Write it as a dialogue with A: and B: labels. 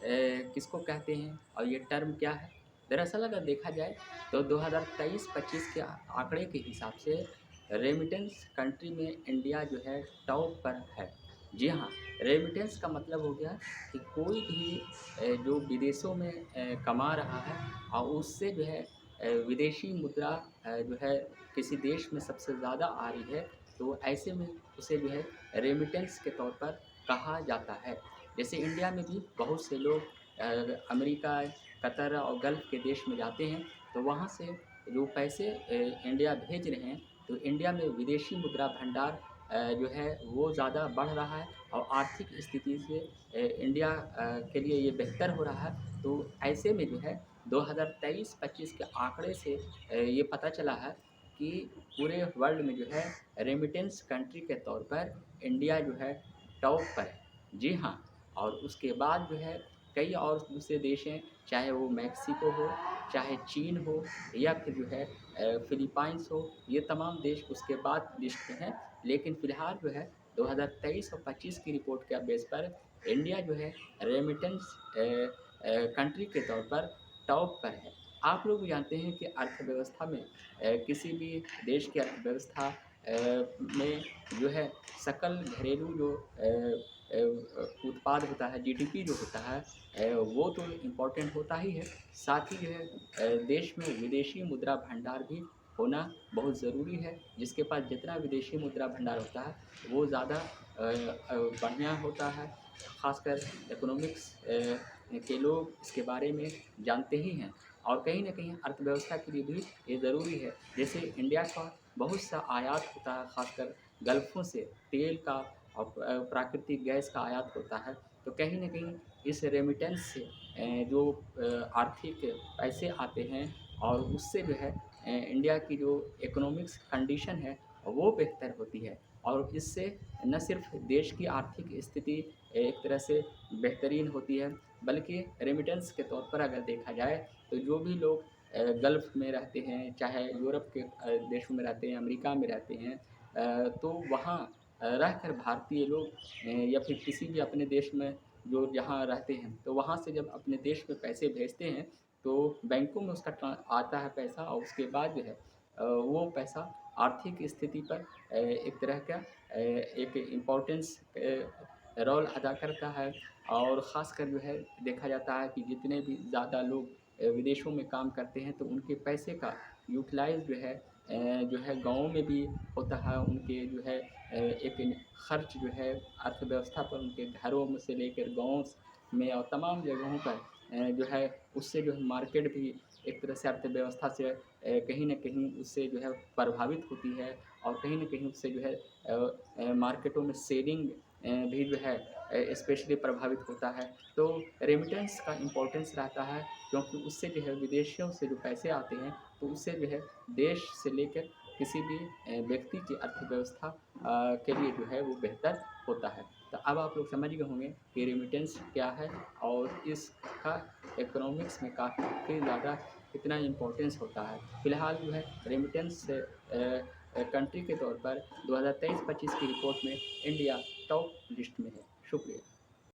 A: किसको कहते हैं और ये टर्म क्या है? दरअसल अगर देखा जाए तो 2023-25 के आंकड़े के हिसाब से रेमिटेंस कंट्री में इंडिया जो है टॉप पर है। जी हाँ, रेमिटेंस का मतलब हो गया कि कोई भी जो विदेशों में कमा रहा है और उससे जो है विदेशी मुद्रा जो है किसी देश में सबसे ज़्यादा आ रही है, तो ऐसे में उसे जो है रेमिटेंस के तौर पर कहा जाता है। जैसे इंडिया में भी बहुत से लोग अमेरिका, कतर और गल्फ़ के देश में जाते हैं, तो वहाँ से जो पैसे इंडिया भेज रहे हैं, तो इंडिया में विदेशी मुद्रा भंडार जो है वो ज़्यादा बढ़ रहा है और आर्थिक स्थिति से इंडिया के लिए ये बेहतर हो रहा है। तो ऐसे में जो है 2023-25 के आंकड़े से ये पता चला है कि पूरे वर्ल्ड में जो है रेमिटेंस कंट्री के तौर पर इंडिया जो है टॉप पर है। जी हाँ, और उसके बाद जो है कई और दूसरे देश हैं, चाहे वो मैक्सिको हो, चाहे चीन हो या फिर जो है फिलीपाइंस हो, ये तमाम देश उसके बाद लिस्ट में हैं। लेकिन फ़िलहाल जो है 2023 और 25 की रिपोर्ट के बेस पर इंडिया जो है रेमिटेंस कंट्री के तौर पर टॉप पर है। आप लोग भी जानते हैं कि अर्थव्यवस्था में किसी भी देश की अर्थव्यवस्था में जो है सकल घरेलू जो उत्पाद होता है, जीडीपी जो होता है वो तो इम्पोर्टेंट होता ही है, साथ ही जो है देश में विदेशी मुद्रा भंडार भी होना बहुत ज़रूरी है। जिसके पास जितना विदेशी मुद्रा भंडार होता है, वो ज़्यादा बढ़िया होता है। ख़ासकर इकोनॉमिक्स के लोग इसके बारे में जानते ही हैं और कहीं न कहीं अर्थव्यवस्था के लिए भी ये ज़रूरी है। जैसे इंडिया का बहुत सा आयात होता है, ख़ासकर गल्फ़ों से तेल का और प्राकृतिक गैस का आयात होता है, तो कहीं न कहीं इस रेमिटेंस से जो आर्थिक पैसे आते हैं और उससे जो है इंडिया की जो इकोनॉमिक्स कंडीशन है, वो बेहतर होती है और इससे न सिर्फ़ देश की आर्थिक स्थिति एक तरह से बेहतरीन होती है, बल्कि रेमिटेंस के तौर पर अगर देखा जाए, तो जो भी लोग गल्फ़ में रहते हैं, चाहे यूरोप के देशों में रहते हैं, अमेरिका में रहते हैं तो वहाँ रहकर भारतीय लोग या फिर किसी भी अपने देश में जो जहाँ रहते हैं, तो वहाँ से जब अपने देश में पैसे भेजते हैं, तो बैंकों में उसका आता है पैसा और उसके बाद जो है वो पैसा आर्थिक स्थिति पर एक तरह का एक इम्पोर्टेंस रोल अदा करता है और ख़ासकर जो है देखा जाता है कि जितने भी ज़्यादा लोग विदेशों में काम करते हैं, तो उनके पैसे का यूटिलाइज़ जो है गाँव में भी होता है। उनके जो है एक खर्च जो है अर्थव्यवस्था पर उनके घरों में से लेकर गाँव में और तमाम जगहों पर जो है उससे जो है मार्केट भी एक तरह से अर्थव्यवस्था से कहीं न कहीं उससे जो है प्रभावित होती है और कहीं न कहीं उससे जो है मार्केटों में सेलिंग भी जो है स्पेशली प्रभावित होता है। तो रेमिटेंस का इम्पोर्टेंस रहता है क्योंकि उससे जो है विदेशियों से जो पैसे आते हैं, तो उससे जो है देश से लेकर किसी भी व्यक्ति की अर्थव्यवस्था के लिए जो है वो बेहतर होता है। तो अब आप लोग समझ गए होंगे कि रेमिटेंस क्या है और इसका इकोनॉमिक्स में काफ़ी ज़्यादा कितना इम्पोर्टेंस होता है। फ़िलहाल जो है रेमिटेंस कंट्री के तौर पर 2023-25 की रिपोर्ट में इंडिया टॉप लिस्ट में है। शुक्रिया।